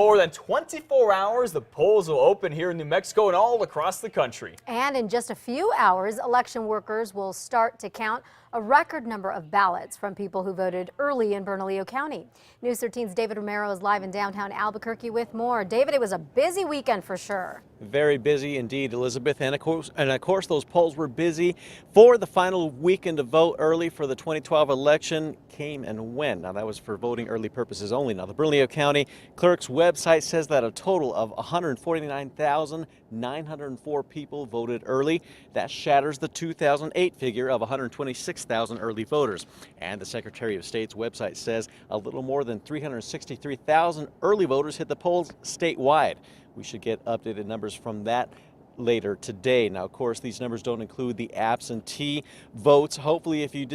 More than 24 hours, the polls will open here in New Mexico and all across the country. And in just a few hours, election workers will start to count a record number of ballots from people who voted early in Bernalillo County. News 13's David Romero is live in downtown Albuquerque with more. David, it was a busy weekend for sure. Very busy indeed, Elizabeth, and of course those polls were busy for the final weekend to vote early for the 2012 election came and went. Now that was for voting early purposes only. Now the Bernalillo County Clerk's website says that a total of 149,904 people voted early. That shatters the 2008 figure of 126,000 early voters. And the Secretary of State's website says a little more than 363,000 early voters hit the polls statewide. We should get updated numbers from that later today. Now, of course, these numbers don't include the absentee votes. Hopefully, if you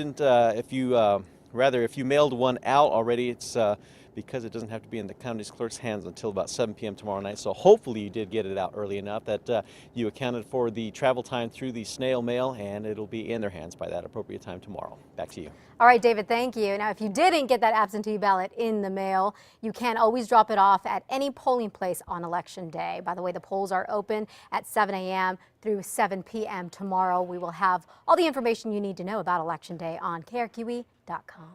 mailed one out already, it's because it doesn't have to be in the county's clerk's hands until about 7 p.m. tomorrow night. So hopefully you did get it out early enough that you accounted for the travel time through the snail mail, and it'll be in their hands by that appropriate time tomorrow. Back to you. All right, David, thank you. Now, if you didn't get that absentee ballot in the mail, you can always drop it off at any polling place on Election Day. By the way, the polls are open at 7 a.m. through 7 p.m. tomorrow. We will have all the information you need to know about Election Day on KRQE.com.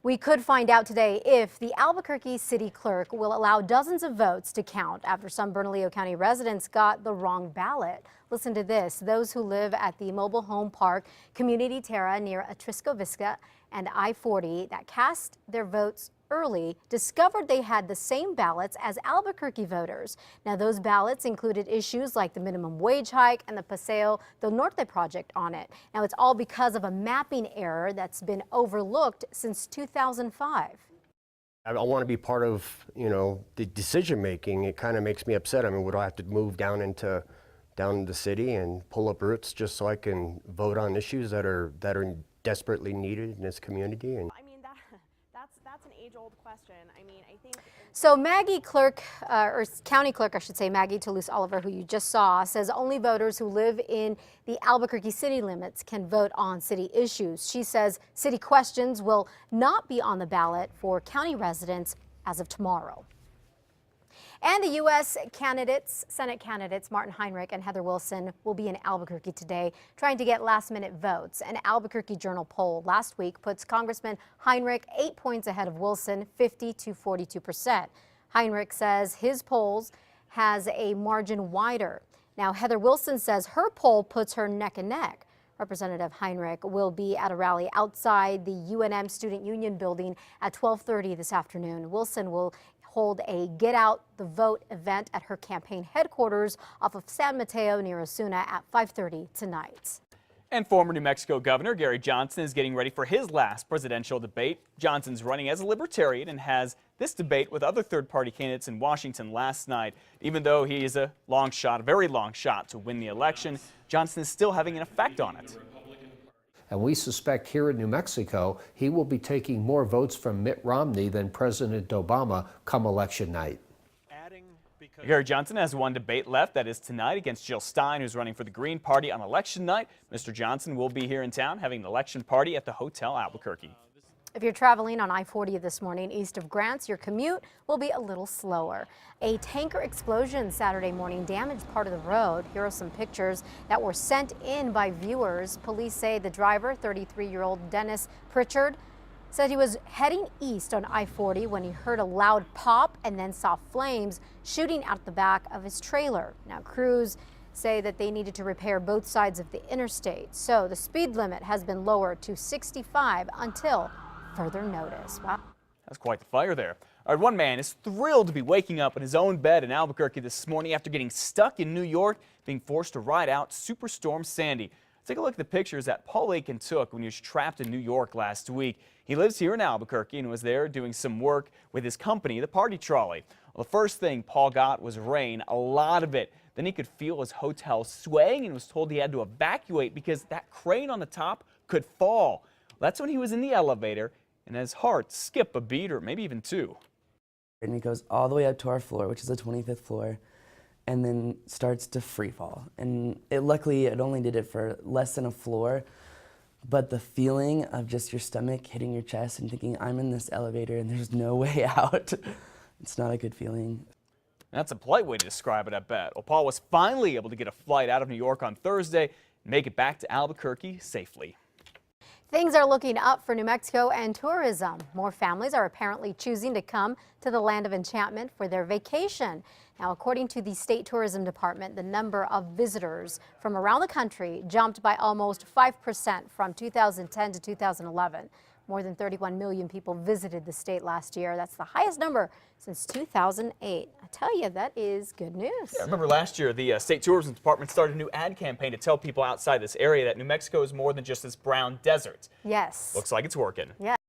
We could find out today if the Albuquerque City Clerk will allow dozens of votes to count after some Bernalillo County residents got the wrong ballot. Listen to this. Those who live at the Mobile Home Park Community Terra near Atrisco Vista and I-40 that cast their votes early discovered they had the same ballots as Albuquerque voters. Now, those ballots included issues like the minimum wage hike and the Paseo del Norte project on it. Now, it's all because of a mapping error that's been overlooked since 2005. I want to be part of, the decision making. It kind of makes me upset. I mean, would I have to move down into the city and pull up roots just so I can vote on issues that are desperately needed in this community? And that's an age-old question. I mean, I think. So Maggie Clerk, or County Clerk, I should say, Maggie Toulouse Oliver, who you just saw, says only voters who live in the Albuquerque city limits can vote on city issues. She says city questions will not be on the ballot for county residents as of tomorrow. And the U.S. Senate candidates Martin Heinrich and Heather Wilson will be in Albuquerque today trying to get last-minute votes. An Albuquerque Journal poll last week puts Congressman Heinrich 8 points ahead of Wilson, 50 to 42%. Heinrich says his polls has a margin wider. Now, Heather Wilson says her poll puts her neck and neck. Representative Heinrich will be at a rally outside the UNM Student Union building at 12:30 this afternoon. Wilson will hold a Get Out the Vote event at her campaign headquarters off of San Mateo near Osuna at 5:30 tonight. And former New Mexico Governor Gary Johnson is getting ready for his last presidential debate. Johnson's running as a Libertarian and has this debate with other third-party candidates in Washington last night. Even though he is a very long shot to win the election, Johnson is still having an effect on it. And we suspect here in New Mexico, he will be taking more votes from Mitt Romney than President Obama come election night. Gary Johnson has one debate left. That is tonight against Jill Stein, who's running for the Green Party on election night. Mr. Johnson will be here in town having an election party at the Hotel Albuquerque. If you're traveling on I-40 this morning east of Grants, your commute will be a little slower. A tanker explosion Saturday morning damaged part of the road. Here are some pictures that were sent in by viewers. Police say the driver, 33-year-old Dennis Pritchard, said he was heading east on I-40 when he heard a loud pop and then saw flames shooting out the back of his trailer. Now, crews say that they needed to repair both sides of the interstate. So the speed limit has been lowered to 65 until further notice. Wow. That's quite the fire there. All right, one man is thrilled to be waking up in his own bed in Albuquerque this morning after getting stuck in New York, being forced to ride out Superstorm Sandy. Take a look at the pictures that Paul Aiken took when he was trapped in New York last week. He lives here in Albuquerque and was there doing some work with his company, the Party Trolley. Well, the first thing Paul got was rain, a lot of it. Then he could feel his hotel swaying and was told he had to evacuate because that crane on the top could fall. That's when he was in the elevator and his heart skipped a beat or maybe even two. And he goes all the way up to our floor, which is the 25th floor, and then starts to free fall. And luckily, it only did it for less than a floor, but the feeling of just your stomach hitting your chest and thinking, I'm in this elevator and there's no way out, It's not a good feeling. That's a polite way to describe it, I bet. Well, Paul was finally able to get a flight out of New York on Thursday and make it back to Albuquerque safely. Things are looking up for New Mexico and tourism. More families are apparently choosing to come to the Land of Enchantment for their vacation. Now, according to the State Tourism Department, the number of visitors from around the country jumped by almost 5% from 2010 to 2011. More than 31 million people visited the state last year. That's the highest number since 2008. I tell you, that is good news. Yeah, I remember last year, the State Tourism Department started a new ad campaign to tell people outside this area that New Mexico is more than just this brown desert. Yes. Looks like it's working. Yeah.